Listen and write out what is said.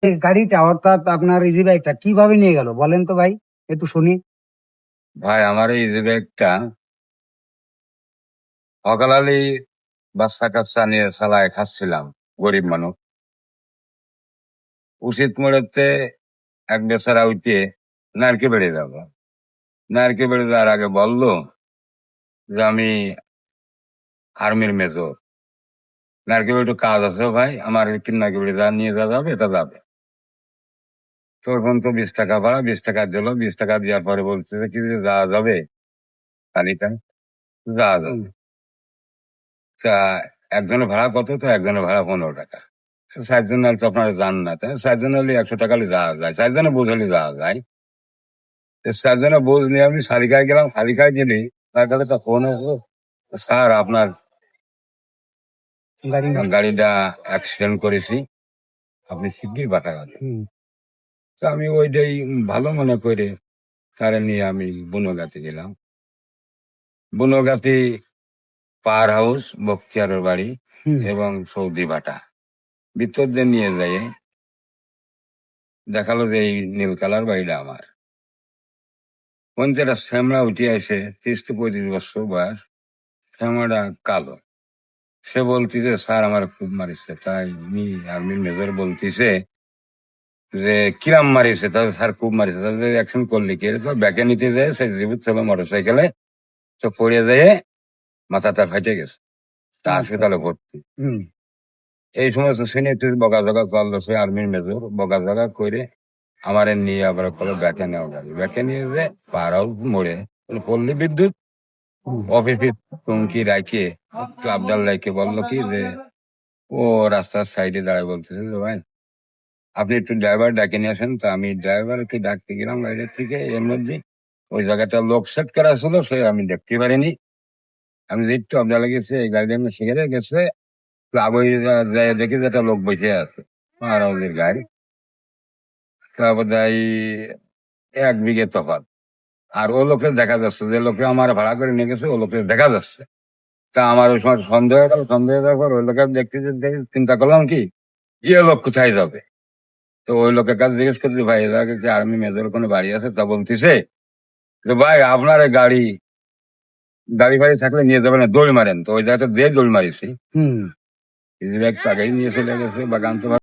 এই গাড়িটা অর্থাৎ আপনার ইজি বাইকটা কিভাবে নিয়ে গেল বলেন তো ভাই, একটু শুনি। ভাই আমার এই যে ব্যাগটা অকালালি বাচ্চা কাচ্চা নিয়ে চালায় খাচ্ছিলাম, গরিব মানুষ। উচিত মোড়েতে এক বেচারা উঠে নারকে বেড়ে যাব। নারকে বেড়ে যাওয়ার আগে বললো যে আমি আর্মির মেজর, নারকে বেড়ে একটু কাজ আছে ভাই, আমার নারকে বেড়ে যা নিয়ে যা যাবে এটা যাবে। তখন তো 20 টাকা ভাড়া, 20 টাকা দিল। 20 টাকা দেওয়ার পরে বলছে যে কি যে যাওয়া যাবে খালিটা, যাওয়া যাবে। তা একজনের ভাড়া কত? তো একজনের ভাড়া 15 টাকা। 4 জন তো আপনারা যান না, তাই 4 জন হলে 100 টাকা হলে যাওয়া যায়, 4 জনে বোঝ হলে যাওয়া যায়। 4 জনে বোঝ নিয়ে আমি শালিকায় গেলাম। শালিকায় গেলে তার কাছে একটা ফোন আসলো, স্যার আপনার গাড়িটা অ্যাক্সিডেন্ট করেছি, আপনি শিগগিরই বাটা গেলেন। তো আমি ওইটাই ভালো মনে করে তারে নিয়ে আমি বনগাঁতে গেলাম। বনগাঁতে পাওয়ার হাউস, বখতিয়ারের বাড়ি এবং সৌদি বাটা ভিতর দিয়ে নিয়ে যাই দেখালো যে এই নীল কালার বাড়িটা আমার। পঞ্চায়েত শ্যামলা উঠে আসে, 30 থেকে 35 বছর বয়স, শ্যামলাটা কালো। সে বলতিছে স্যার আমার খুব মারিছে। তাই আর্মির মেজর বলতিছে যে কিরাম মারিছে, তাহলে স্যার খুব মারিছে, তাদের অ্যাকশন করলে কি? তো ব্যাকে নিতে যায়, সে জীবিত ছিল মোটর সাইকেলে, তো পড়ে যায়, মাথা তার ফাইটে গেছে, তা হাসপাতালে ভর্তি। এই সমস্ত সিনিয়র বকাঝকা করলো সে আর্মির মেজর, বকাঝকা করে আমার নিয়ে আবার কলো ব্যাকে নেওয়া গাড়ি। ব্যাকে নিয়ে যে পাড়াও মোড়ে পল্লী বিদ্যুৎ অফিসে টুঙ্কি রাখে, ক্লাবদার রাখে বললো কি যে ও রাস্তার সাইডে দাঁড়ায় বলতেছে যে ভাই আপনি একটু ড্রাইভার ডাকে নিয়ে আসেন। তো আমি ড্রাইভারকে ডাকতে গেলাম গাড়ির থেকে। এর মধ্যে ওই জায়গাটা লোক সেট করা ছিল, সে আমি দেখতে পারিনি। আমি যে একটু আবদা লেগেছে এই গাড়িটা এমনি শিখে গেছে, ক্লাবে দেখি যে একটা লোক বসে আছে আর ওদের গাড়ি। তারপর যাই 1 বিঘে তফাৎ। আর ও লোকের দেখা যাচ্ছে, যে লোকে আমার ভাড়া করে নিয়ে গেছে ও লোকের দেখা যাচ্ছে। তা আমার ওই সময় সন্দেহ হলো, সন্দেহ হওয়ার পর ওই লোকের দেখতে দেখে চিন্তা করলাম কি ইয়ে লোক কোথায় যাবে। তো ওই লোকের কাছে জিজ্ঞেস করছি ভাই এর আগে কি আর্মি মেজর কোনো বাড়ি আছে? তা বলতেছে যে ভাই আপনার এই গাড়ি গাড়ি ফাড়ি থাকলে নিয়ে যাবেন, দৌড় মারেন। তো ওই জায়গাটা দিয়ে দৌড় মারিছি। ব্যাগ টাকাই নিয়ে চলে গেছে বা গান তো